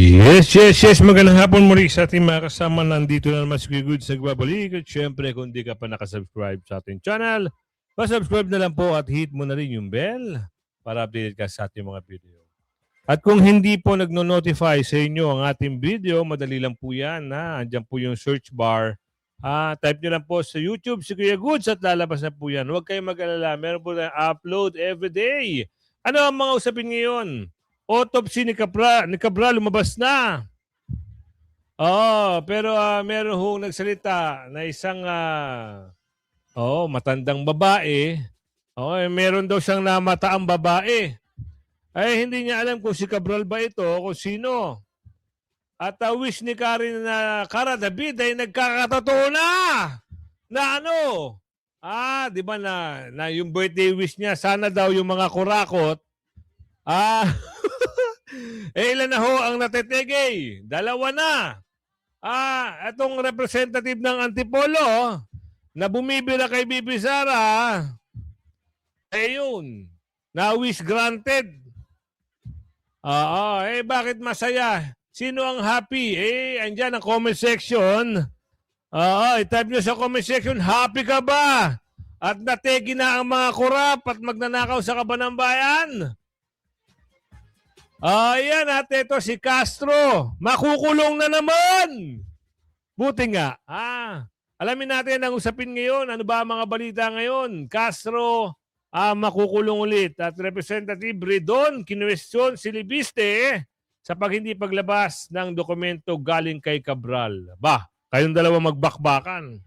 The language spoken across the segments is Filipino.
Yes. Magandang hapon muli sa ating mga kasama. Nandito na naman si Kuya Goods nagbabalik. At syempre, kung di ka pa nakasubscribe sa ating channel, pasubscribe na lang po at hit mo na rin yung bell para updated ka sa ating mga video. At kung hindi po nagno-notify sa inyo ang ating video, madali lang po yan. Andiyan po yung search bar. Type nyo lang po sa YouTube si Kuya Goods at lalabas na po yan. Huwag kayong mag-alala. Meron po na upload everyday. Ano ang mga usapin ngayon? Autopsy ni Cabral lumabas na. Pero meron hong nagsalita na isang matandang babae. Meron daw siyang namataang babae. Ay hindi niya alam kung si Cabral ba ito o kung sino. At wish ni Karen na Cara David ay nagkakatotoo na. Na ano? Di ba na yung birthday wish niya, sana daw yung mga kurakot. Ilan na ho ang natetege? 2 na. Itong representative ng Antipolo na bumibira kay Bibi Sara, yun. Na wish granted. Bakit masaya? Sino ang happy? Andyan ang comment section. I-type nyo sa comment section, happy ka ba? At nategi na ang mga kurap at magnanakaw sa kaban ng bayan? Ayan ate, ito si Castro. Makukulong na naman. Buti nga. Alamin natin ang usapin ngayon. Ano ba ang mga balita ngayon? Castro, makukulong ulit. At Representative Redon, kinwestiyon si Libiste sa hindi paglabas ng dokumento galing kay Cabral. Kayong dalawa magbakbakan.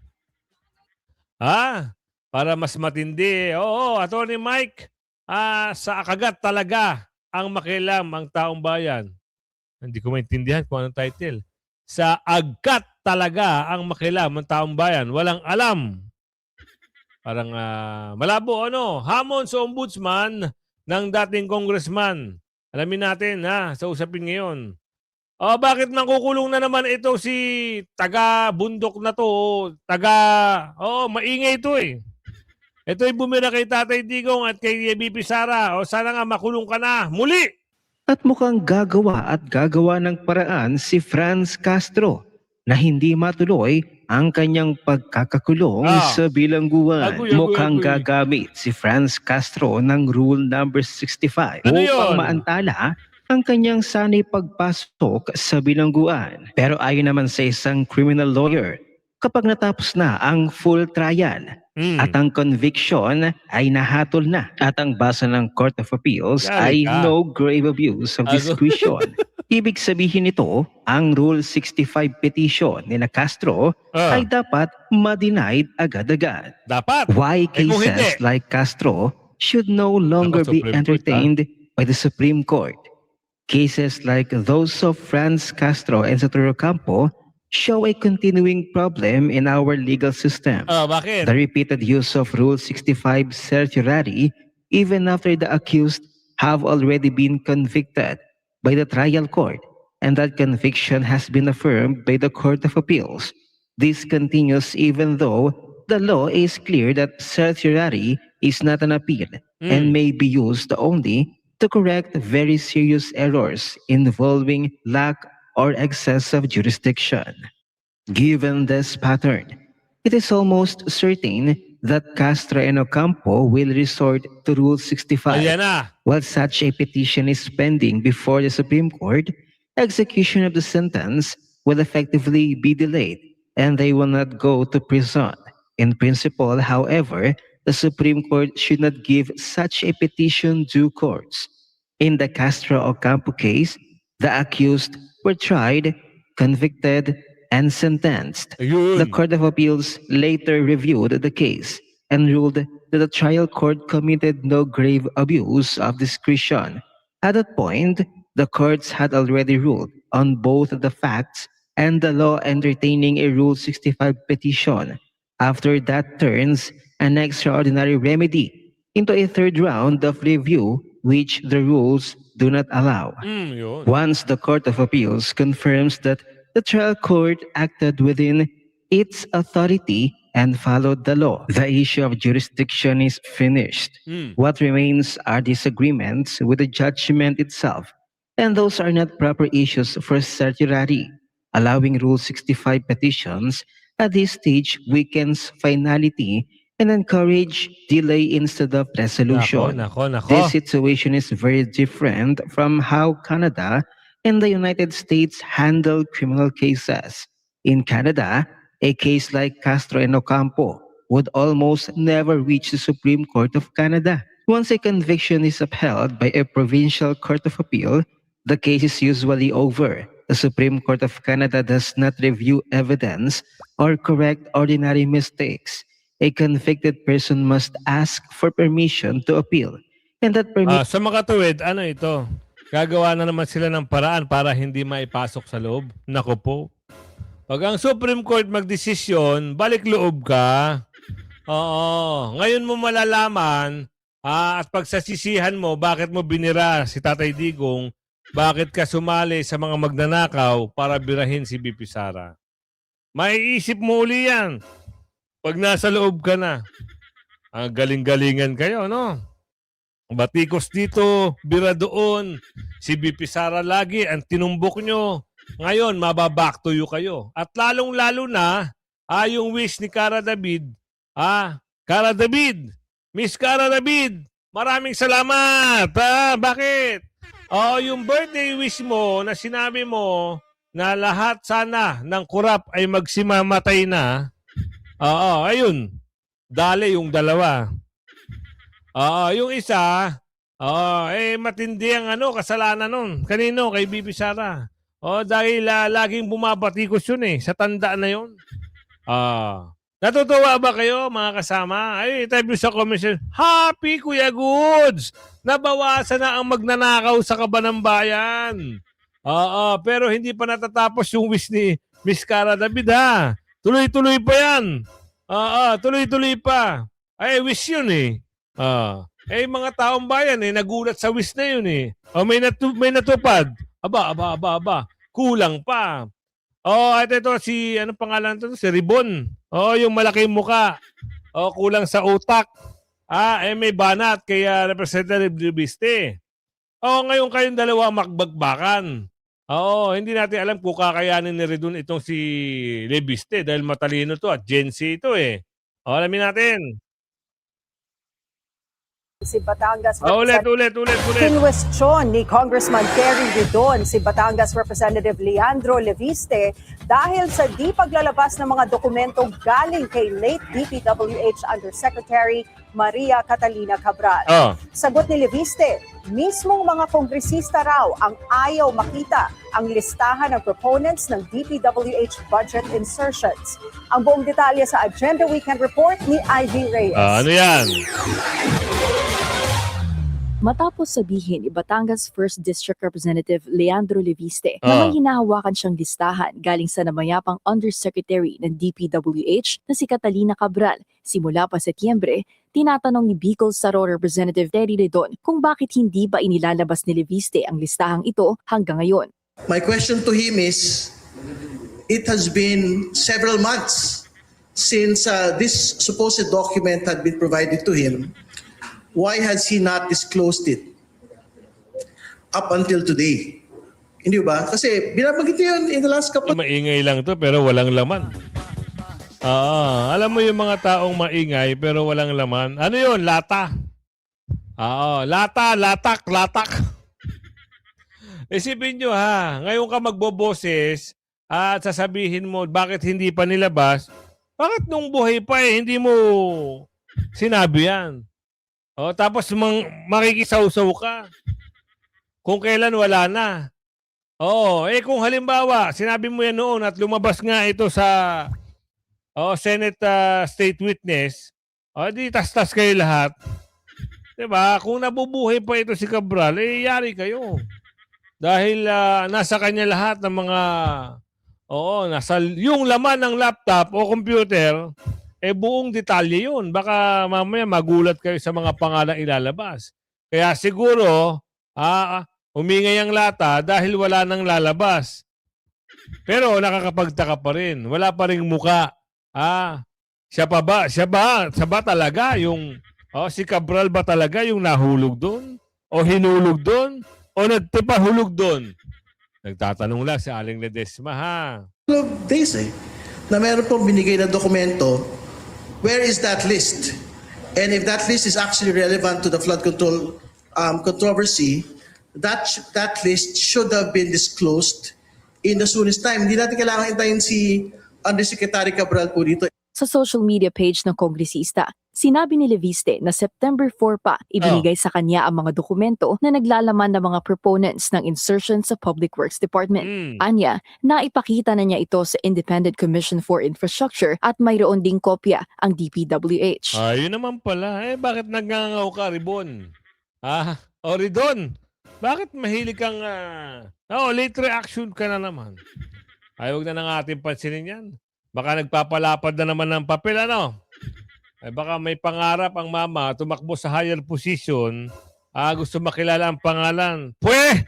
Para mas matindi. Attorney Mike, sa akagat talaga ang makialam ang taong bayan. Hindi ko maintindihan kung anong title. Sa agkat talaga ang makialam ang taong bayan. Walang alam. Parang malabo, Hamon sa ombudsman ng dating congressman. Alamin natin, sa usapin ngayon. Bakit nakukulong na naman ito si taga-bundok na to? Maingay ito eh. Ito'y bumira kay Tatay Digong at kay BP Sara. Sana nga makulong ka na. Muli! At mukhang gagawa ng paraan si Franz Castro na hindi matuloy ang kanyang pagkakakulong sa bilangguan. Mukhang gagamit si Franz Castro ng Rule Number 65 upang maantala ang kanyang sanay pagpasok sa bilangguan. Pero ayon naman sa isang criminal lawyer, kapag natapos na ang full trial at ang conviction ay nahatol na at ang basa ng Court of Appeals ay no grave abuse of discretion. Ibig sabihin nito, ang Rule 65 petition ni Castro ay dapat ma-denied agad-agad. Dapat. Why cases like Castro should no longer be entertained by the Supreme Court. Cases like those of Franz Castro and Sotero Campo show a continuing problem in our legal system. Bakit? The repeated use of Rule 65 certiorari, even after the accused have already been convicted by the trial court, and that conviction has been affirmed by the Court of Appeals. This continues even though the law is clear that certiorari is not an appeal and may be used only to correct very serious errors involving lack or excess of jurisdiction. Given this pattern, it is almost certain that Castro and Ocampo will resort to Rule 65. While such a petition is pending before the Supreme Court, execution of the sentence will effectively be delayed and they will not go to prison. In principle, however, the Supreme Court should not give such a petition due course. In the Castro-Ocampo case, the accused were tried, convicted, and sentenced. The Court of Appeals later reviewed the case and ruled that the trial court committed no grave abuse of discretion. At that point, the courts had already ruled on both the facts and the law entertaining a Rule 65 petition. After that turns an extraordinary remedy into a third round of review which the rules do not allow. Once the Court of Appeals confirms that the trial court acted within its authority and followed the law, the issue of jurisdiction is finished. What remains are disagreements with the judgment itself. and those are not proper issues for certiorari. Allowing Rule 65 petitions at this stage weakens finality and encourage delay instead of Nako, resolution. nako, nako. This situation is very different from how Canada and the United States handle criminal cases. In Canada, a case like Castro and Ocampo would almost never reach the Supreme Court of Canada. Once a conviction is upheld by a provincial court of appeal, the case is usually over. The Supreme Court of Canada does not review evidence or correct ordinary mistakes. A convicted person must ask for permission to appeal, and that permission Sa mga tuwid, ano ito? Gagawa na naman sila ng paraan para hindi maipasok sa loob. Nako po. Pag ang Supreme Court magdesisyon, balik loob ka. Oo. Ngayon mo malalaman at pagsasisihan mo bakit mo binira si Tatay Digong, bakit ka sumali sa mga magnanakaw para birahin si BP Sara. Maiisip mo uli yan pag nasa loob ka na. Ang galing-galingan kayo, no? Batikos dito, bira doon. Si BP Sara lagi ang tinumbok nyo. Ngayon, mababack to you kayo. At lalong-lalo na, yung wish ni Cara David, Cara David, Miss Cara David, maraming salamat. Bakit? Yung birthday wish mo na sinabi mo na lahat sana ng kurap ay magsimamatay na. Ayun. Dali yung dalawa. Yung isa, matindi ang kasalanan nun. Kanino? Kay Bibi Sara. Dahil laging bumabatikos yun sa tanda na yun. Natutuwa ba kayo mga kasama? Ay, tayo sa commission. Happy Kuya Goods! Nabawasan na ang magnanakaw sa Kabanang Bayan. Pero hindi pa natatapos yung wish ni Miss Cara David ha. Tuloy-tuloy pa yan. Tuloy-tuloy pa. Ay, wish yun mga taong bayan nagulat sa wish na yun may natupad. Aba. Kulang pa. At ito si, ano pangalan ito? Si Ribon. Yung malaking muka. Kulang sa utak. May banat kay Representative Libiste. Ngayon kayong dalawa makbagbakan. Hindi natin alam kung kakayanin ni Ridon itong si Libiste dahil matalino to at Gen Z ito alamin natin. Si Batangas Ulit. Kinwestiyon ni Congressman Terry Ridon si Batangas Representative Leandro Leviste dahil sa di paglalabas ng mga dokumento galing kay late DPWH Undersecretary Maria Catalina Cabral. Sagot ni Leviste, mismong mga kongresista raw ang ayaw makita ang listahan ng proponents ng DPWH budget insertions. Ang buong detalye sa Agenda Weekend Report ni Ivy Reyes. Ano yan? Matapos sabihin ni Batangas 1st District Representative Leandro Leviste na may hinahawakan siyang listahan galing sa namayapang Undersecretary ng DPWH na si Catalina Cabral. Simula pa Setyembre, tinatanong ni Bicol Saro Representative Terry Ridon kung bakit hindi ba inilalabas ni Leviste ang listahang ito hanggang ngayon. My question to him is, it has been several months since this supposed document had been provided to him. Why has he not disclosed it up until today? Hindi ba? Kasi binabanggit niya yun in the last couple. Maingay lang to pero walang laman. Alam mo yung mga taong maingay pero walang laman. Ano yun? Lata. Latak. Isipin nyo ngayon ka magboboses at sasabihin mo bakit hindi pa nilabas. Bakit nung buhay pa hindi mo sinabi yan? Tapos makikisaw-saw ka. Kung kailan wala na. Kung halimbawa, sinabi mo yan noon at lumabas nga ito sa Senate State Witness, di tas-tas kayo lahat. Diba? Kung nabubuhay pa ito si Cabral, yari kayo. Dahil nasa kanya lahat ng mga, nasa yung laman ng laptop o computer, buong detalye yun. Baka mamaya magulat kayo sa mga pangalang ilalabas. Kaya siguro, umingay ang lata dahil wala nang lalabas. Pero nakakapagtaka pa rin. Wala pa ring muka. Siya ba talaga yung, si Cabral ba talaga yung nahulog doon? O hinulog doon? O nagtipahulog doon? Nagtatanong lang si Aling Ledesma, ha? Couple of days na meron pong binigay na dokumento. Where is that list? And if that list is actually relevant to the flood control controversy, that list should have been disclosed in the soonest time. Hindi natin kailangan hintayin si Undersecretary Cabral po dito. Sa social media page ng kongresista, sinabi ni Leviste na September 4 pa ibinigay sa kanya ang mga dokumento na naglalaman ng mga proponents ng insertion sa Public Works Department. Anya, naipakita na niya ito sa Independent Commission for Infrastructure at mayroon ding kopya ang DPWH. Yun naman pala. Bakit nagngangaw ka, Ribon? O Ridon, bakit mahilig kang... late reaction ka na naman. Huwag na nang ating pansinin yan. Baka nagpapalapad na naman ng papel, ano? Baka may pangarap ang mama, tumakbo sa higher position, gusto makilala ang pangalan. Pwe!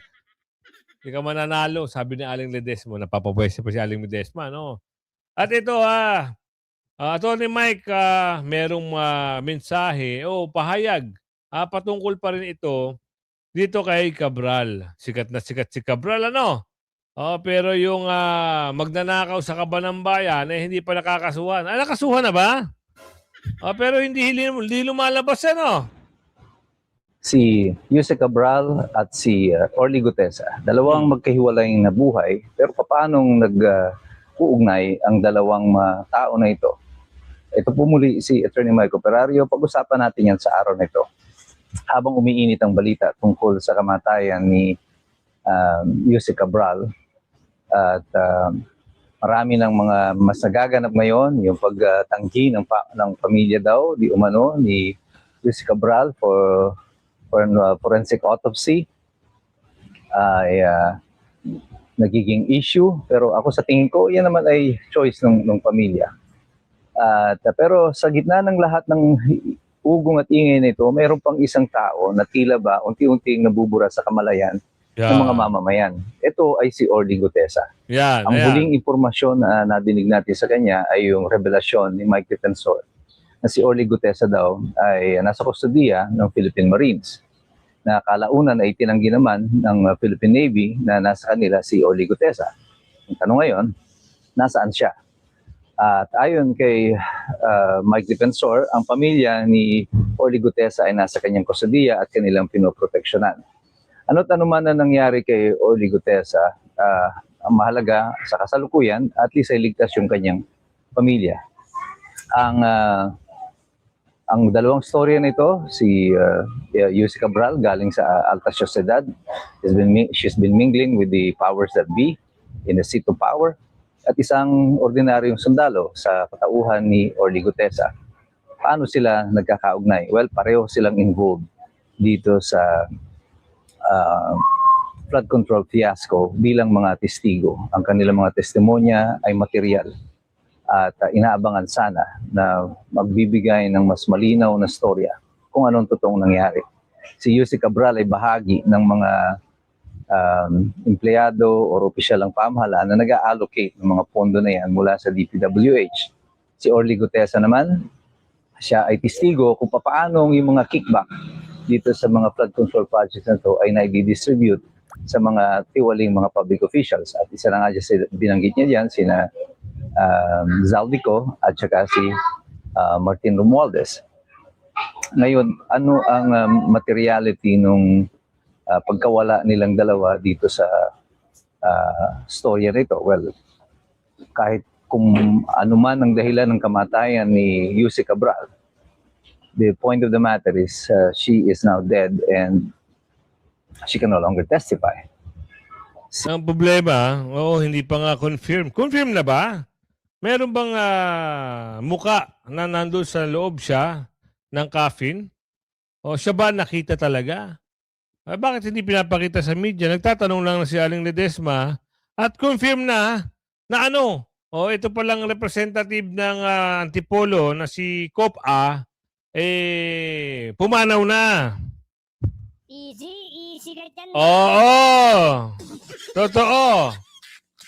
Hindi ka mananalo, sabi ni Aling Ledesma. Napapapwese pa si Aling Ledesma, no? At ito, Atty. Mike, merong mensahe, pahayag. Patungkol pa rin ito dito kay Cabral. Sikat na sikat si Cabral, ano? Pero yung magnanakaw sa kaban ng bayan, hindi pa nakakasuhan. Nakasuhan na ba? Pero hindi lumalabas, ano? Si Yuse Cabral at si Orly Gutesa, dalawang magkahiwalay na buhay, pero paanong nag-uugnay ang dalawang tao na ito? Ito po muli si Atty. Mike Operario. Pag-usapan natin yan sa araw na ito. Habang umiinit ang balita tungkol sa kamatayan ni Yuse Cabral, at marami ng mga mas nagaganap ngayon, yung pagtanggi ng pamilya daw, di umano, ni Yuse Cabral for forensic autopsy ay nagiging issue. Pero ako sa tingin ko, yan naman ay choice ng pamilya. Pero sa gitna ng lahat ng ugong at ingay nito, mayroon pang isang tao na tila ba unti-unting nabubura sa kamalayan ng mga mamamayan. Ito ay si Orly Gutesa. Ang huling impormasyon na nadinig natin sa kanya ay yung revelasyon ni Mike Defensor na si Orly Gutesa daw ay nasa kustodiya ng Philippine Marines. Na kalaunan ay tinanggi naman ng Philippine Navy na nasa kanila si Orly Gutesa. Ang tanong ngayon, nasaan siya? At ayon kay Mike Defensor, ang pamilya ni Orly Gutesa ay nasa kanyang kustodiya at kanilang pinoproteksyonan. Ano't ano man na nangyari kay Orly Gutesa, ang mahalaga sa kasalukuyan, at least ay ligtas yung kanyang pamilya. Ang dalawang storya nito, si Yuse Cabral galing sa Alta Sociedad. She's been mingling with the powers that be in the seat of power. At isang ordinaryong sundalo sa katauhan ni Orly Gutesa. Paano sila nagkakaugnay? Well, pareho silang involved dito sa flood control fiasco bilang mga testigo. Ang kanilang mga testimonya ay material at inaabangan sana na magbibigay ng mas malinaw na storya kung anong totoong nangyari. Si Yuse Cabral ay bahagi ng mga empleyado o opisyal ng pamahalaan na nag-allocate ng mga pondo na yan mula sa DPWH. Si Orly Gutesa naman, siya ay testigo kung paano yung mga kickback dito sa mga flood control projects na ito ay na-distribute sa mga tiwaling mga public officials. At isa na nga dyan, binanggit niya dyan, sina Zaldico at saka si Martin Romualdez. Ngayon, ano ang materiality nung pagkawala nilang dalawa dito sa storya nito? Well, kahit kung ano man ang dahilan ng kamatayan ni Yuse Cabral, the point of the matter is she is now dead and she can no longer testify. Ang problema, hindi pa nga confirm. Confirm na ba? Meron bang muka na nandun sa loob siya ng coffin? O siya ba nakita talaga? Bakit hindi pinapakita sa media? Nagtatanong lang si Aling Ledesma at confirm na ano? Ito palang representative ng Antipolo na si Cop A, pumanaw na. Easy ka dyan. Oo. Totoo.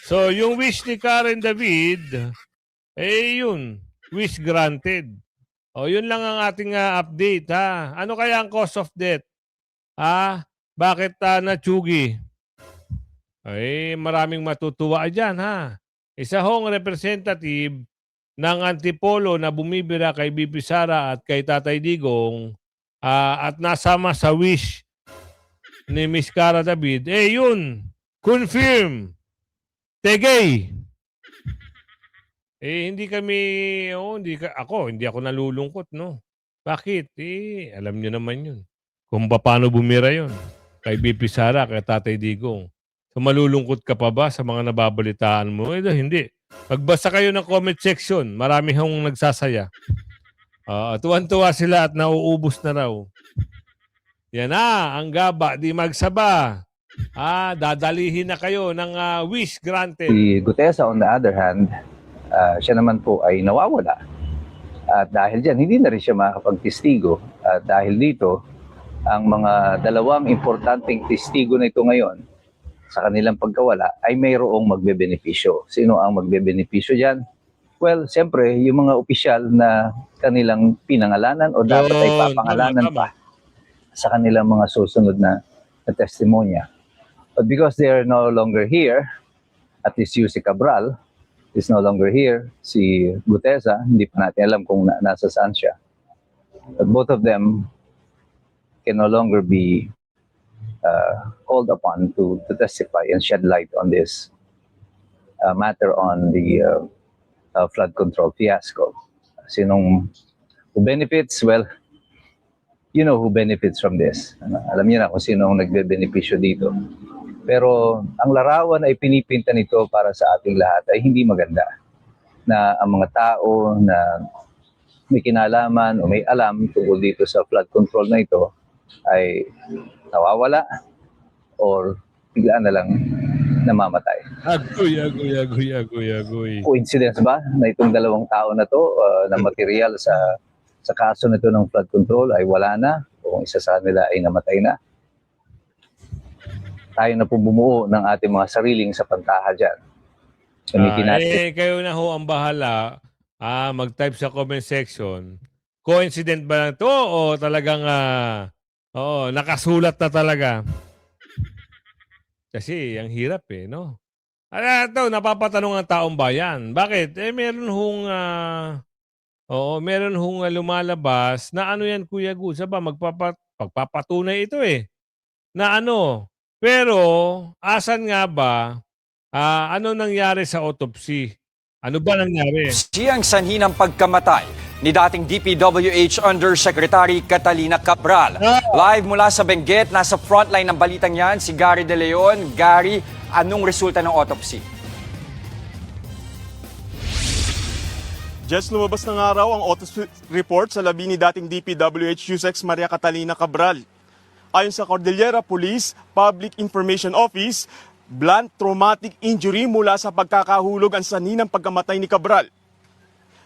So, yung wish ni Karen David, yun. Wish granted. Yun lang ang ating update, ha. Ano kaya ang cause of death? Bakit natsugi? Ay, maraming matutuwa dyan, ha? Isa hong representative ng Antipolo na bumibira kay BP Sara at kay Tatay Digong at nasama sa wish ni Miss Cara David, yun, confirm, tegay. Hindi kami, hindi ako nalulungkot, no? Bakit? Alam nyo naman yun. Kung paano bumira yun. Kay BP Sara, kay Tatay Digong. So malulungkot ka pa ba sa mga nababalitaan mo? Hindi. Magbasa kayo ng comment section. Marami hong nagsasaya. Tuwan-tuwa sila at nauubos na raw. Yan na, ang gaba, di magsaba. Dadalihin na kayo ng wish granted. Si Gutesa, on the other hand, siya naman po ay nawawala. At dahil dyan, hindi na rin siya makakapagtestigo. At dahil dito, ang mga dalawang importanteng testigo na ito ngayon sa kanilang pagkawala ay mayroong magbebenepisyo. Sino ang magbebenepisyo dyan? Well, siyempre, yung mga opisyal na kanilang pinangalanan o dapat ay papangalanan pa sa kanilang mga susunod na testimonya. But because they are no longer here, at least si Cabral is no longer here, si Gutesa, hindi pa natin alam kung nasa saan siya. But both of them can no longer be called upon to testify and shed light on this matter on the flood control fiasco. Who benefits? Well, you know who benefits from this. Alam niyo na kung sino ang nagbe-benepisyo dito. Pero ang larawan ay pinipinta nito para sa ating lahat ay hindi maganda. Na ang mga tao na may kinalaman o may alam tungkol dito sa flood control na ito ay nawawala or biglaan na lang namamatay. Agoy. Coincidence ba na itong dalawang tao na to na material sa kaso nito ng flood control ay wala na o isa sa kanila ay namatay na? Tayo na po bumuo ng ating mga sariling sapantaha dyan. Kayo na ho ang bahala. Mag-type sa comment section. Coincident ba lang to o talagang nakasulat na talaga? Kasi ang hirap no? Napapatanong ang taong bayan. Bakit? Meron hong lumalabas na ano yan, Kuya Gus? Magpapatunay ito na ano. Pero, asan nga ba? Ano nangyari sa autopsy? Ano ba nangyari? Siyang sanhi ng pagkamatay ni dating DPWH Undersecretary Catalina Cabral. Live mula sa Benguet, nasa frontline ng balitang yan, si Gary De Leon. Gary, anong resulta ng autopsy? Just lumabas ng araw ang autopsy report sa labi ni dating DPWH USEC Maria Catalina Cabral. Ayon sa Cordillera Police Public Information Office, blunt traumatic injury mula sa pagkakahulog ang sanhi ng pagkamatay ni Cabral.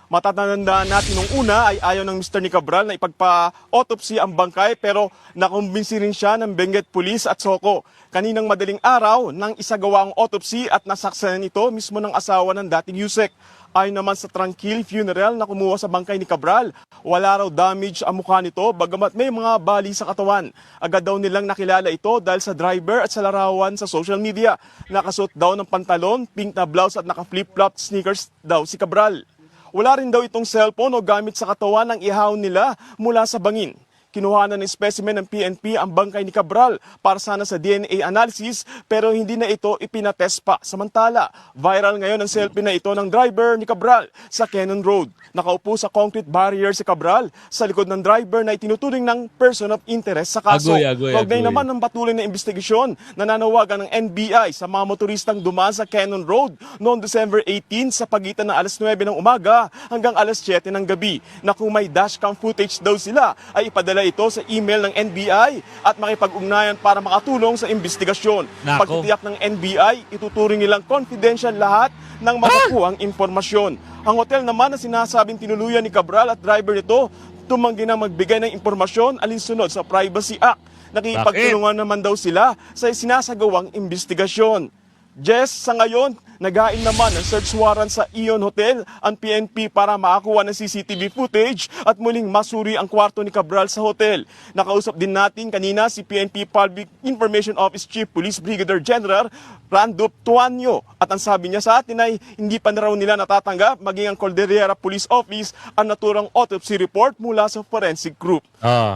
Matatandaan natin nung una ay ayaw ng Mr. ni Cabral na ipagpa-autopsy ang bangkay pero nakumbinsi rin siya ng Benguet Police at SOCO. Kaninang madaling araw nang isagawa ang autopsy at nasaksayan ito mismo ng asawa ng dating USEC. Ayon naman sa Tranquil Funeral na kumuha sa bangkay ni Cabral, wala raw damage ang mukha nito bagamat may mga bali sa katawan. Agad daw nilang nakilala ito dahil sa driver at sa larawan sa social media. Nakasuot daw ng pantalon, pink na blouse at naka-flip-flop sneakers daw si Cabral. Wala rin daw itong cellphone o gamit sa katawan ng ihaw nila mula sa bangin. Kinuha na ng specimen ng PNP ang bangkay ni Cabral para sana sa DNA analysis pero hindi na ito ipinatest pa. Samantala, viral ngayon ang selfie na ito ng driver ni Cabral sa Cannon Road. Nakaupo sa concrete barrier si Cabral sa likod ng driver na itinuturing ng person of interest sa kaso. Kaugnay naman ng patuloy na investigasyon, nananawagan ng NBI sa mga motoristang dumaan sa Cannon Road noong December 18 sa pagitan ng alas 9 ng umaga hanggang alas 7 ng gabi na kung may dashcam footage daw sila ay ipadala ito sa email ng NBI at makipag-ugnayan para makatulong sa investigasyon. Pagtitiyak ng NBI, ituturing nilang confidential lahat ng makukuhang informasyon. Ang hotel naman na sinasabing tinuluyan ni Cabral at driver nito, tumanggi na magbigay ng impormasyon alinsunod sa Privacy Act. Nakipagtulungan naman daw sila sa sinasagawang investigasyon. Jess, sa ngayon, Nagain naman ng search warrant sa Ion Hotel ang PNP para makakuha ng CCTV footage at muling masuri ang kwarto ni Cabral sa hotel. Nakausap din natin kanina si PNP Public Information Office Chief Police Brigadier General Randolph Tuanyo. At ang sabi niya sa atin ay hindi pa na raw nila natatanggap maging ang Cordillera Police Office ang naturang autopsy report mula sa forensic group.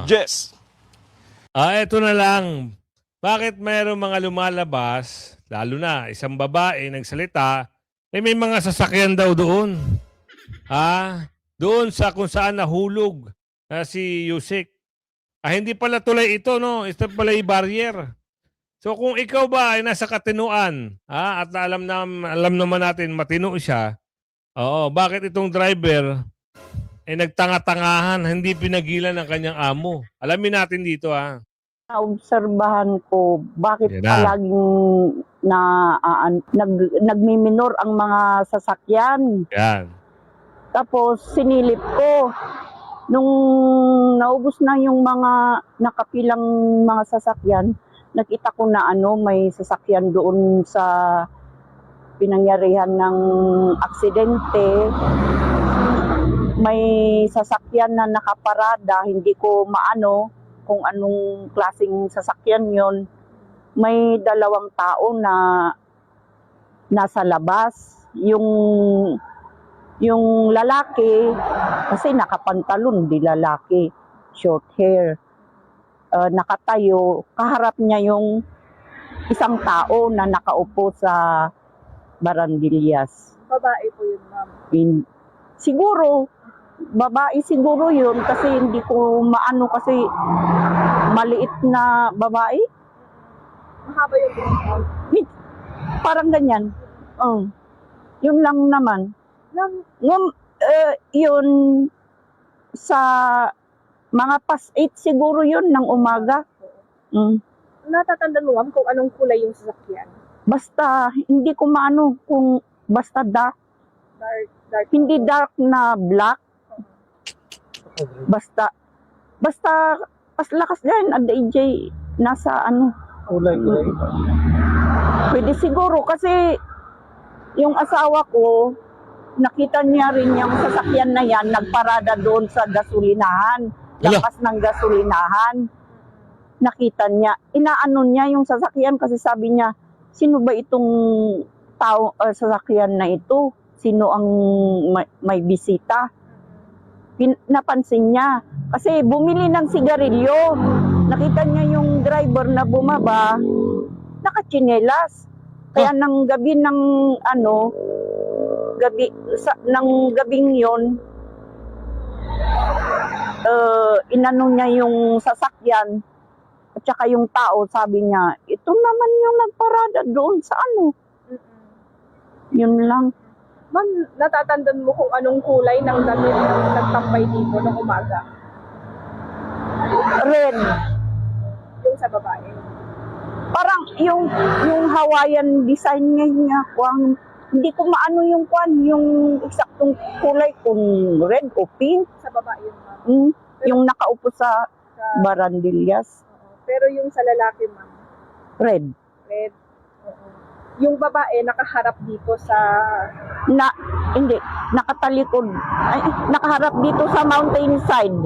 Jess. Eto na lang. Bakit mayroong mga lumalabas, lalo na isang babae nagsalita, may mga sasakyan daw doon. Doon sa kung saan nahulog si Yusek. Hindi pala tulay ito, no? Ito pala yung barrier. So kung ikaw ba ay nasa katinuan, at alam naman natin matino siya, bakit itong driver nagtanga-tangahan, hindi pinagilan ng kanyang amo? Alamin natin dito, Naobserbahan ko bakit Yan na. palaging nagmiminor ang mga sasakyan. Yan. Tapos sinilip ko nung naubos na yung mga nakapilang mga sasakyan, nakita ko na may sasakyan doon sa pinangyarihan ng aksidente. May sasakyan na nakaparada, hindi ko maano kung anong klaseng sasakyan yon. May dalawang tao na nasa labas. Yung lalaki, kasi nakapantalon, di lalaki, short hair. Nakatayo, kaharap niya yung isang tao na nakaupo sa barandillas. Babae po yun, ma'am. Siguro, babae siguro yun kasi hindi ko maano kasi maliit na babae. Mahaba yung buhok. Parang ganyan. Yun lang naman. Yun sa mga past 8 siguro yun ng umaga. Natatandaan mo, ma'am, kung anong kulay yung sasakyan? Basta hindi ko maano kung basta dark. Dark. Hindi dark na black. Basta pas lakas yan, ang DJ nasa kulay. Pwede siguro kasi yung asawa ko, nakita niya rin yung sasakyan na yan, nagparada doon sa gasolinahan, lakas ng gasolinahan. Nakita niya, inaano niya yung sasakyan kasi sabi niya, sino ba itong tao, sasakyan na ito? Sino ang may bisita? Napansin niya. Kasi bumili ng sigarilyo. Nakita niya yung driver na bumaba, nakatsinelas. Kaya ng gabi ng gabing yon, inano niya yung sasakyan at saka yung tao, sabi niya, ito naman yung nagparada doon sa Yun lang. Ma'am, natatandaan mo kung anong kulay ng damit ng nagtambay dito ng umaga? Red. Yung sa babae. Parang yung Hawaiian design niya, hindi ko maano yung eksaktong kulay kung red o pink. Sa babae yun, ma'am. Yung nakaupo sa barandillas. Pero yung sa lalaki, ma'am? Red. Red. Yung babae nakaharap dito sa... Hindi, nakatalikod. Nakaharap dito sa mountain side.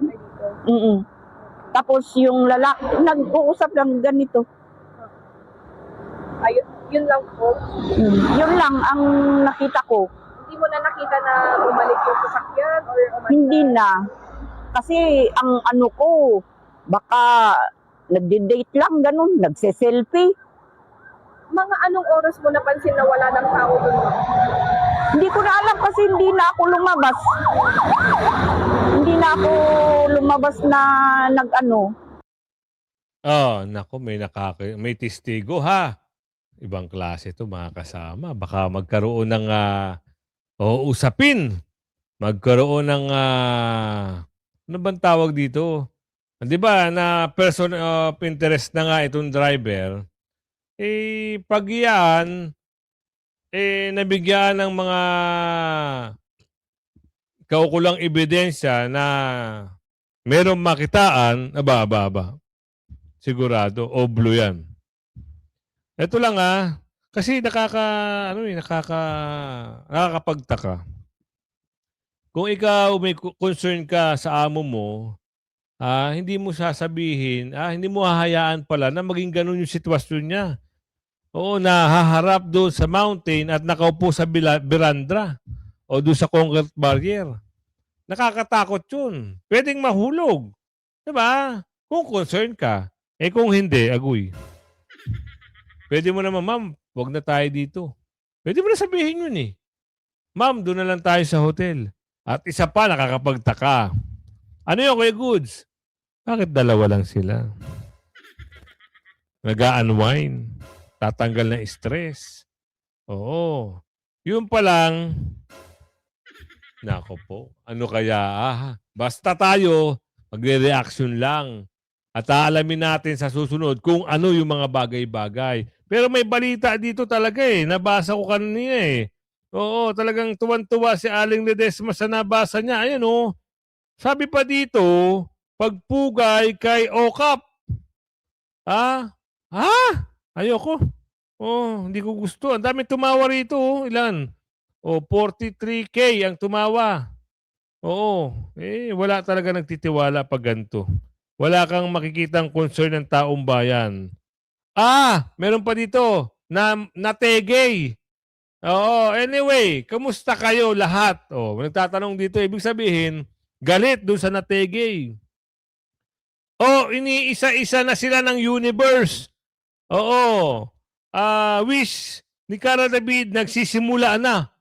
Dito. Tapos yung lalaki, nag-uusap lang ganito. Ayun, yun lang po. Yun lang ang nakita ko. Hindi mo na nakita na bumalik yung sasakyan or umalis? Hindi na. Kasi ang ano ko, baka nagde-date lang, ganun, nagse-selfie. Mga anong oras mo napansin na wala ng tao doon? Hindi ko na alam kasi hindi na ako lumabas. Hindi na ako lumabas na nag-ano. Naku, may testigo ha. Ibang klase to mga kasama. Baka magkaroon ng usapin. Magkaroon ng ano bang tawag dito? Di ba na person of interest na nga itong driver. Pag yan, nabigyan ng mga kaukulang ebidensya na merong makitaan, aba. Sigurado, oblo yan. Ito lang Kasi nakakapagtaka. Kung ikaw may concern ka sa amo mo, hindi mo sasabihin, hindi mo hahayaan pala na maging ganun yung sitwasyon niya. Oo, nahaharap doon sa mountain at nakaupo sa berandra o doon sa concrete barrier. Nakakatakot yun. Pwedeng mahulog. Diba? Kung concern ka. Kung hindi, agoy. Pwede mo naman, ma'am, wag na tayo dito. Pwede mo na sabihin yun eh. Ma'am, doon na lang tayo sa hotel. At isa pa, nakakapagtaka. Ano yun, Kuya Goods? Bakit dalawa lang sila? Nag-unwind. Tatanggal ng stress. Oo. Yun pa lang, nako po, ano kaya? Basta tayo, magre-reaction lang. At aalamin natin sa susunod kung ano yung mga bagay-bagay. Pero may balita dito talaga eh. Nabasa ko kanina eh. Oo, talagang tuwan-tuwa si Aling Ledesma sa nabasa niya. Ayan oh. Sabi pa dito, pagpugay kay OCAP. Ayoko. Hindi ko gusto. Ang dami tumawa rito. Ilan? 43K ang tumawa. Wala talaga nagtitiwala pag ganito. Wala kang makikitang concern ng taong bayan. Meron pa dito na nategay. Anyway, kamusta kayo lahat? Nagtatanong dito, ibig sabihin, galit doon sa nategay. Iniisa-isa na sila ng universe. Wish ni Cara David nagsisimula na.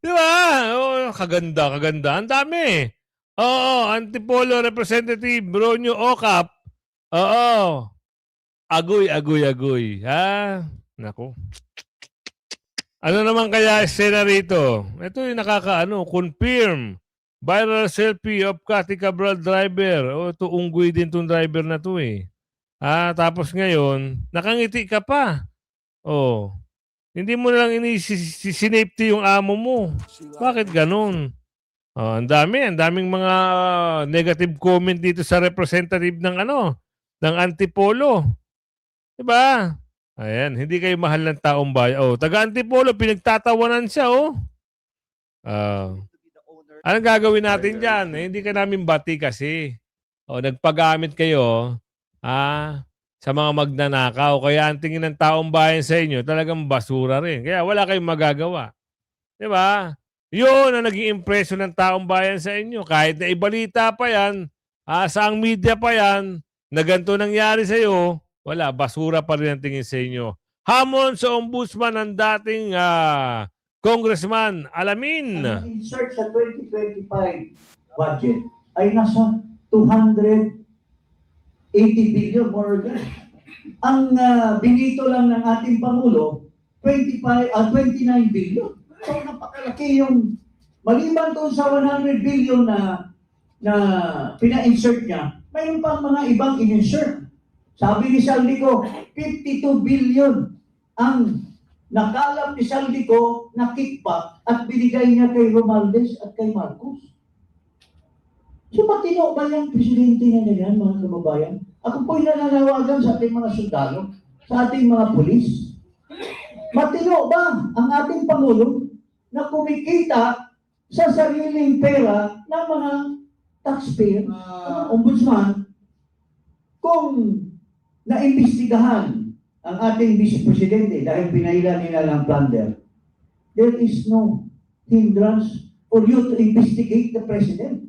Di ba? Kaganda. Ang dami. Antipolo Representative Bronio Ocap. Agoy. Nako. Ano naman kaya escena rito? Ito yung confirm. Viral selfie of Cathy Cabral driver. Ito unggoy din tong driver na to eh. Tapos ngayon, nakangiti ka pa. Hindi mo na lang sinafety yung amo mo. Bakit ganun? Ang daming mga negative comment dito sa representative ng ng Antipolo. Diba? Ayan, hindi kayo mahal ng taong bayan. Taga Antipolo, pinagtatawanan siya, anong gagawin natin dyan? Hindi ka namin bati kasi. Nagpagamit kayo, sa mga magnanakaw. Kaya ang tingin ng taong bayan sa inyo, talagang basura rin. Kaya wala kayong magagawa. Diba? Yun ang naging impresyon ng taong bayan sa inyo. Kahit na ibalita pa yan, saang media pa yan, na ganito nangyari sa iyo, wala, basura pa rin ang tingin sa inyo. Hamon sa ombudsman ng dating Congressman Alamin. Ang insert sa 2025 budget ay nasa 280 billion more or less. Ang binito lang ng ating Pangulo, 29 billion. So napakalaki yung, maliban doon sa 100 billion na pina-insert niya, mayroon pang mga ibang in-insert. Sabi ni Saldico, 52 billion ang nakalap ni Saldico na kickback at binigay niya kay Romualdez at kay Marcos. So matino ba yung presidente na yan, mga kababayan? Ako po'y nananawagan sa ating mga sundalo, sa ating mga pulis. Matino ba ang ating Pangulo na kumikita sa sariling pera ng mga taxpayer, ombudsman, kung naimbestigahan ang ating Vice Presidente dahil pinailan nila ng plunder, there is no hindrance for you to investigate the President.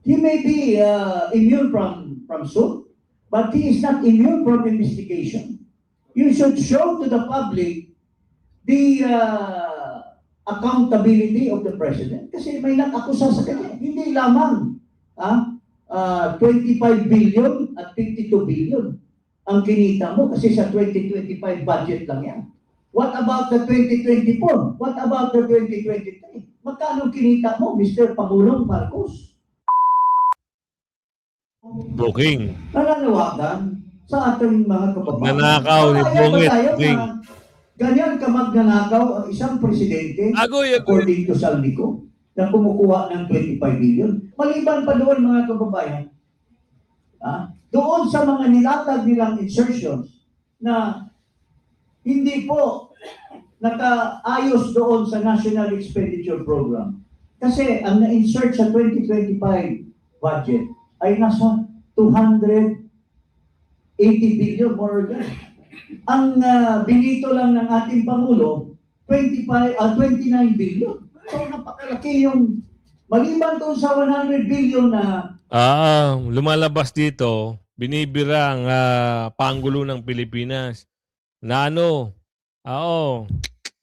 He may be immune from suit, but he is not immune from investigation. You should show to the public the accountability of the President. Kasi may nag-akusa sa kanya. Hindi lamang 25 billion at 52 billion ang kinita mo kasi sa 2025 budget lang yan. What about the 2024? What about the 2023? Magkano kinita mo, Mr. Pangulong Marcos? Booking. Nananawagan sa ating mga kababayan. Nanakaw ni Bungit. Ganyan ka magnanakaw ang isang presidente, according to Saldico, na kumukuha ng 25 billion. Maliban pa doon, mga kababayan, doon sa mga nilatag nilang insertions na hindi po nakaayos doon sa National Expenditure Program. Kasi ang na-insert sa 2025 budget ay nasa 280 billion more or less. Ang binito lang ng ating Pangulo, 29 billion. So napakalaki yung, maliban doon sa 100 billion na Lumalabas dito, binibira ang Pangulo ng Pilipinas na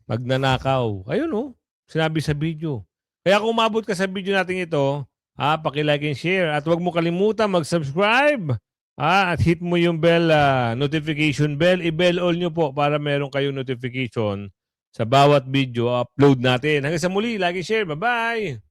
magnanakaw. Ayun sinabi sa video. Kaya kung umabot ka sa video natin ito, paki-like and share. At huwag mo kalimutan mag-subscribe. At hit mo yung bell, notification bell. I-bell all nyo po para meron kayong notification sa bawat video upload natin. Hanggang sa muli, like and share. Bye-bye!